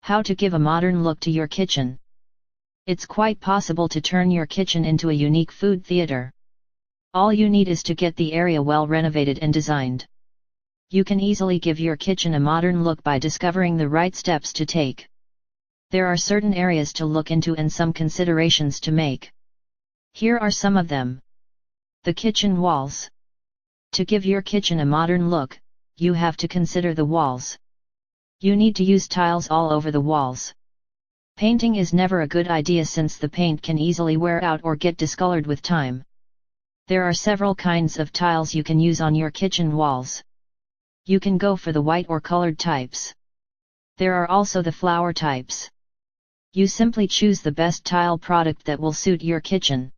How to give a modern look to your kitchen. It's quite possible to turn your kitchen into a unique food theater. All you need is to get the area well renovated and designed. You can easily give your kitchen a modern look by discovering the right steps to take. There are certain areas to look into and some considerations to make. Here are some of them. The kitchen walls. To give your kitchen a modern look, you have to consider the walls. You need to use tiles all over the walls. Painting is never a good idea since the paint can easily wear out or get discolored with time. There are several kinds of tiles you can use on your kitchen walls. You can go for the white or colored types. There are also the flower types. You simply choose the best tile product that will suit your kitchen.